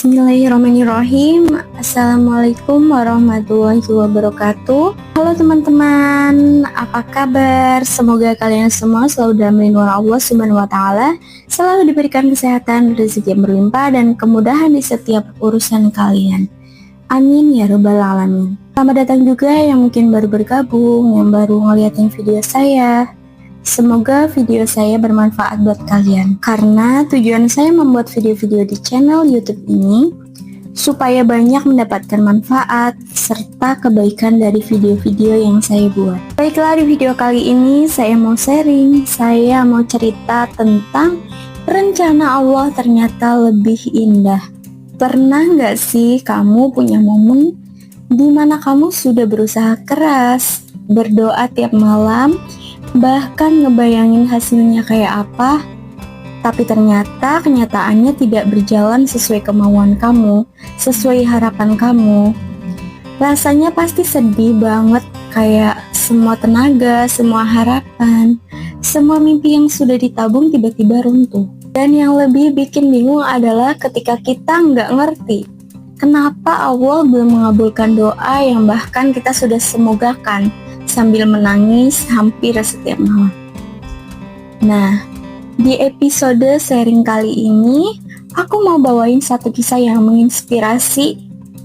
Bismillahirrahmanirrahim. Assalamualaikum warahmatullahi wabarakatuh. Halo teman-teman, apa kabar? Semoga kalian semua selalu dalam lindungan Allah Subhanahu wa taala, selalu diberikan kesehatan, rezeki yang berlimpah dan kemudahan di setiap urusan kalian. Amin ya rabbal alamin. Selamat datang juga yang mungkin baru bergabung, yang baru ngeliatin video saya. Semoga video saya bermanfaat buat kalian, karena tujuan saya membuat video-video di channel YouTube ini supaya banyak mendapatkan manfaat serta kebaikan dari video-video yang saya buat. Baiklah, di video kali ini saya mau sharing, saya mau cerita tentang rencana Allah ternyata lebih indah. Pernah nggak sih kamu punya momen di mana kamu sudah berusaha keras, berdoa tiap malam, bahkan ngebayangin hasilnya kayak apa, tapi ternyata kenyataannya tidak berjalan sesuai kemauan kamu, sesuai harapan kamu. Rasanya pasti sedih banget, kayak semua tenaga, semua harapan, semua mimpi yang sudah ditabung tiba-tiba runtuh. Dan yang lebih bikin bingung adalah ketika kita nggak ngerti kenapa Allah belum mengabulkan doa yang bahkan kita sudah semogakan sambil menangis hampir setiap malam. Nah, di episode sharing kali ini aku mau bawain satu kisah yang menginspirasi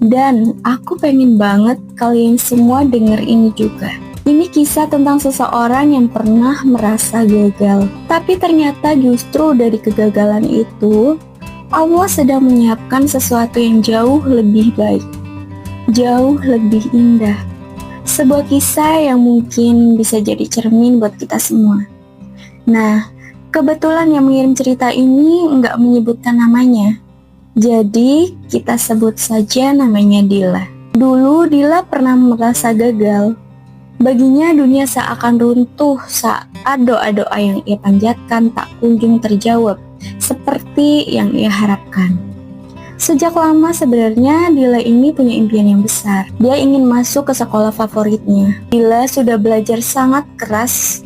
dan aku pengen banget kalian semua denger ini juga. Ini kisah tentang seseorang yang pernah merasa gagal, tapi ternyata justru dari kegagalan itu Allah sedang menyiapkan sesuatu yang jauh lebih baik, jauh lebih indah. Sebuah kisah yang mungkin bisa jadi cermin buat kita semua. Nah, kebetulan yang mengirim cerita ini nggak menyebutkan namanya. Jadi, kita sebut saja namanya Dila. Dulu, Dila pernah merasa gagal. Baginya dunia seakan runtuh saat doa-doa yang ia panjatkan tak kunjung terjawab seperti yang ia harapkan. Sejak lama sebenarnya Dila ini punya impian yang besar. Dia ingin masuk ke sekolah favoritnya. Dila sudah belajar sangat keras,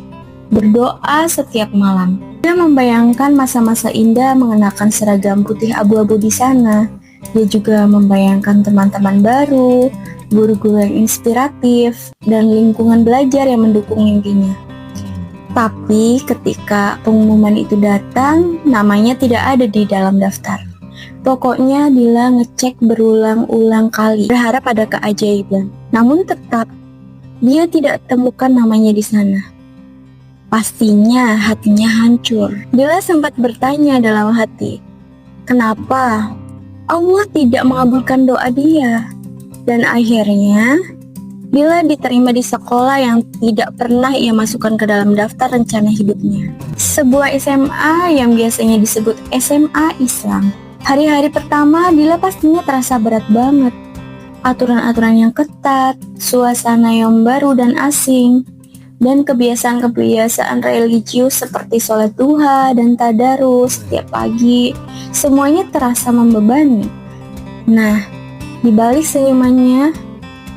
berdoa setiap malam. Dia membayangkan masa-masa indah mengenakan seragam putih abu-abu di sana. Dia juga membayangkan teman-teman baru, guru-guru yang inspiratif, dan lingkungan belajar yang mendukung mimpinya. Tapi ketika pengumuman itu datang, namanya tidak ada di dalam daftar. Pokoknya Dila ngecek berulang-ulang kali, berharap ada keajaiban. Namun tetap, dia tidak temukan namanya di sana. Pastinya hatinya hancur. Dila sempat bertanya dalam hati, kenapa Allah tidak mengabulkan doa dia? Dan akhirnya, Dila diterima di sekolah yang tidak pernah ia masukkan ke dalam daftar rencana hidupnya. Sebuah SMA yang biasanya disebut SMA Islam. Hari-hari pertama, Dila pastinya terasa berat banget. Aturan-aturan yang ketat, suasana yang baru dan asing, dan kebiasaan-kebiasaan religius seperti sholat duha dan tadarus setiap pagi, semuanya terasa membebani. Nah, di balik senyumannya,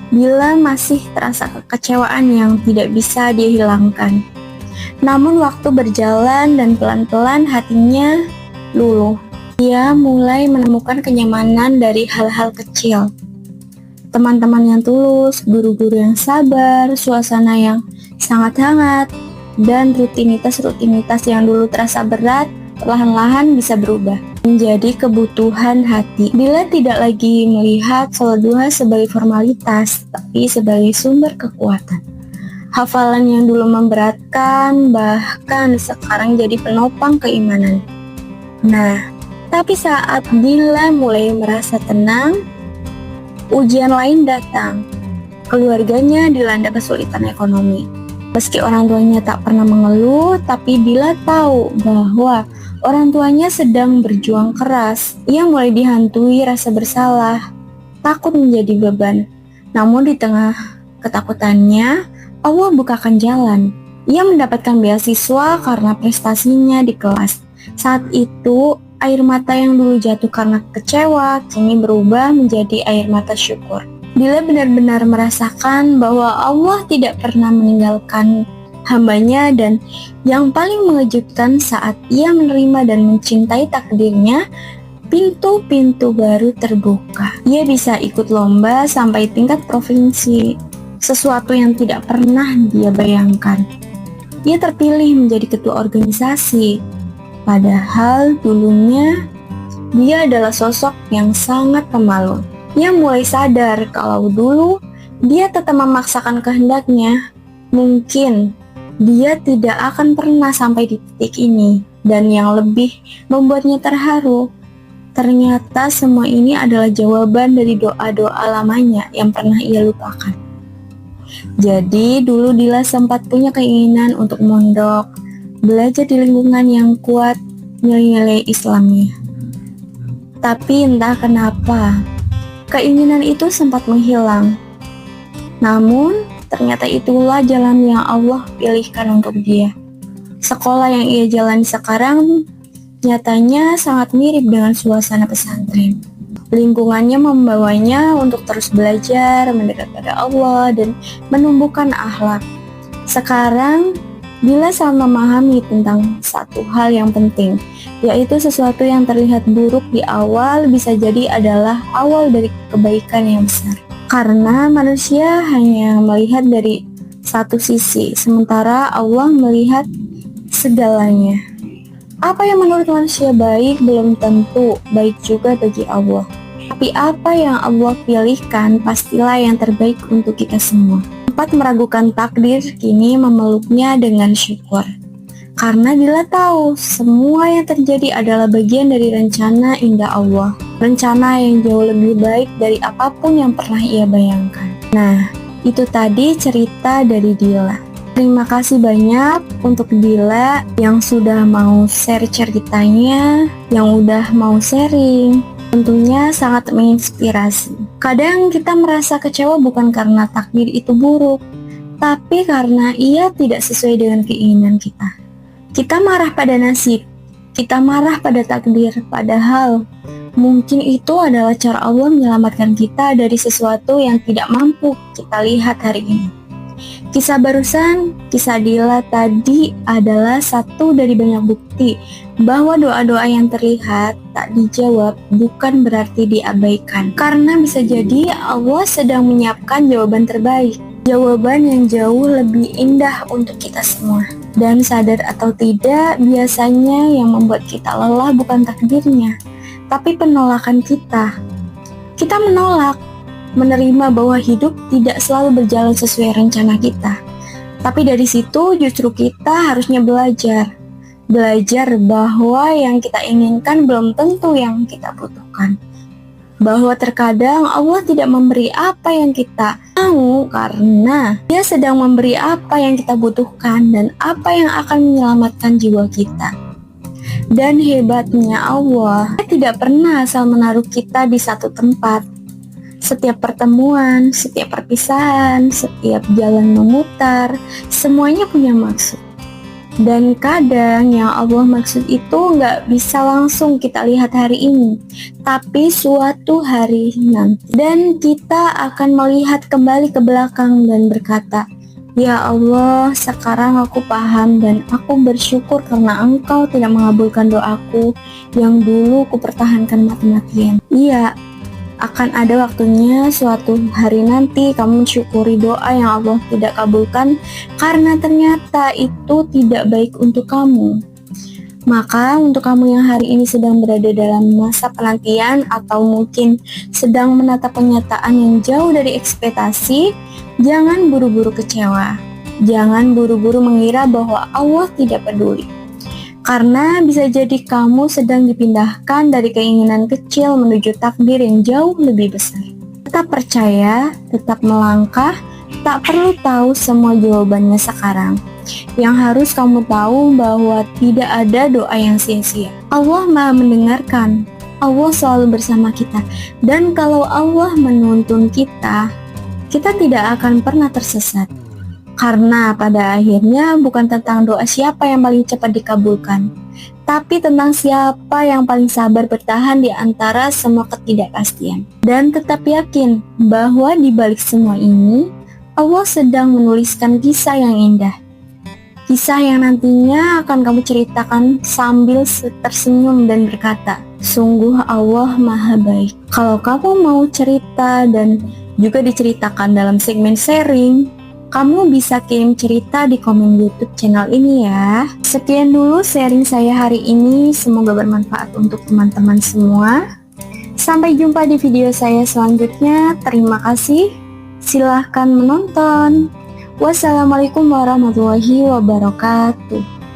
Dila masih terasa kekecewaan yang tidak bisa dia hilangkan. Namun waktu berjalan dan pelan-pelan hatinya luluh. Dia mulai menemukan kenyamanan dari hal-hal kecil. Teman-teman yang tulus, guru-guru yang sabar, suasana yang sangat hangat, dan rutinitas-rutinitas yang dulu terasa berat, perlahan-lahan bisa berubah menjadi kebutuhan hati. Dila tidak lagi melihat sholat duha sebagai formalitas, tapi sebagai sumber kekuatan. Hafalan yang dulu memberatkan, bahkan sekarang jadi penopang keimanan. Nah, tapi saat Dila mulai merasa tenang, ujian lain datang. Keluarganya dilanda kesulitan ekonomi. Meski orang tuanya tak pernah mengeluh, tapi Dila tahu bahwa orang tuanya sedang berjuang keras. Ia mulai dihantui rasa bersalah, takut menjadi beban. Namun di tengah ketakutannya, Allah bukakan jalan. Ia mendapatkan beasiswa karena prestasinya di kelas. Saat itu, air mata yang dulu jatuh karena kecewa, kini berubah menjadi air mata syukur. Dila benar-benar merasakan bahwa Allah tidak pernah meninggalkan hambanya, dan yang paling mengejutkan saat ia menerima dan mencintai takdirnya, pintu-pintu baru terbuka. Ia bisa ikut lomba sampai tingkat provinsi, sesuatu yang tidak pernah dia bayangkan. Ia terpilih menjadi ketua organisasi, padahal dulunya dia adalah sosok yang sangat pemalu. Ia mulai sadar kalau dulu dia tetap memaksakan kehendaknya, mungkin dia tidak akan pernah sampai di titik ini. Dan yang lebih membuatnya terharu, ternyata semua ini adalah jawaban dari doa-doa lamanya yang pernah ia lupakan. Jadi dulu Dila sempat punya keinginan untuk mondok, belajar di lingkungan yang kuat nilai-nilai Islamnya. Tapi entah kenapa, keinginan itu sempat menghilang. Namun, ternyata itulah jalan yang Allah pilihkan untuk dia. Sekolah yang ia jalani sekarang nyatanya sangat mirip dengan suasana pesantren. Lingkungannya membawanya untuk terus belajar, mendekat pada Allah, dan menumbuhkan akhlak. Sekarang, Dila sangat memahami tentang satu hal yang penting, yaitu sesuatu yang terlihat buruk di awal bisa jadi adalah awal dari kebaikan yang besar. Karena manusia hanya melihat dari satu sisi, sementara Allah melihat segalanya. Apa yang menurut manusia baik belum tentu baik juga bagi Allah. Tapi apa yang Allah pilihkan pastilah yang terbaik untuk kita semua. Sempat meragukan takdir, kini memeluknya dengan syukur. Karena Dila tahu semua yang terjadi adalah bagian dari rencana indah Allah. Rencana yang jauh lebih baik dari apapun yang pernah ia bayangkan. Nah, itu tadi cerita dari Dila. Terima kasih banyak untuk Dila yang sudah mau share ceritanya, yang udah mau sharing. Tentunya sangat menginspirasi. Kadang kita merasa kecewa bukan karena takdir itu buruk, tapi karena ia tidak sesuai dengan keinginan kita. Kita marah pada nasib, kita marah pada takdir, padahal mungkin itu adalah cara Allah menyelamatkan kita dari sesuatu yang tidak mampu kita lihat hari ini. Kisah barusan, kisah Dila tadi adalah satu dari banyak bukti bahwa doa-doa yang terlihat tak dijawab bukan berarti diabaikan. Karena bisa jadi Allah sedang menyiapkan jawaban terbaik, jawaban yang jauh lebih indah untuk kita semua. Dan sadar atau tidak, biasanya yang membuat kita lelah bukan takdirnya, tapi penolakan kita. Kita menolak, menerima bahwa hidup tidak selalu berjalan sesuai rencana kita. Tapi dari situ justru kita harusnya belajar bahwa yang kita inginkan belum tentu yang kita butuhkan. Bahwa terkadang Allah tidak memberi apa yang kita mau karena Dia sedang memberi apa yang kita butuhkan dan apa yang akan menyelamatkan jiwa kita. Dan hebatnya Allah tidak pernah asal menaruh kita di satu tempat. Setiap pertemuan, setiap perpisahan, setiap jalan memutar, semuanya punya maksud. Dan kadang yang Allah maksud itu nggak bisa langsung kita lihat hari ini, tapi suatu hari nanti. Dan kita akan melihat kembali ke belakang dan berkata, "Ya Allah, sekarang aku paham dan aku bersyukur karena Engkau tidak mengabulkan doaku yang dulu kupertahankan mati-matian." Iya, akan ada waktunya suatu hari nanti kamu mensyukuri doa yang Allah tidak kabulkan karena ternyata itu tidak baik untuk kamu. Maka untuk kamu yang hari ini sedang berada dalam masa penantian atau mungkin sedang menatap kenyataan yang jauh dari ekspektasi, jangan buru-buru kecewa. Jangan buru-buru mengira bahwa Allah tidak peduli. Karena bisa jadi kamu sedang dipindahkan dari keinginan kecil menuju takdir yang jauh lebih besar. Tetap percaya, tetap melangkah, tak perlu tahu semua jawabannya sekarang. Yang harus kamu tahu bahwa tidak ada doa yang sia-sia. Allah Maha mendengarkan, Allah selalu bersama kita. Dan kalau Allah menuntun kita, kita tidak akan pernah tersesat. Karena pada akhirnya bukan tentang doa siapa yang paling cepat dikabulkan, tapi tentang siapa yang paling sabar bertahan di antara semua ketidakpastian. Dan tetap yakin bahwa di balik semua ini, Allah sedang menuliskan kisah yang indah. Kisah yang nantinya akan kamu ceritakan sambil tersenyum dan berkata, sungguh Allah Maha Baik. Kalau kamu mau cerita dan juga diceritakan dalam segmen sharing, kamu bisa kirim cerita di komen YouTube channel ini ya. Sekian dulu sharing saya hari ini, semoga bermanfaat untuk teman-teman semua. Sampai jumpa di video saya selanjutnya. Terima kasih. Silahkan menonton. Wassalamualaikum warahmatullahi wabarakatuh.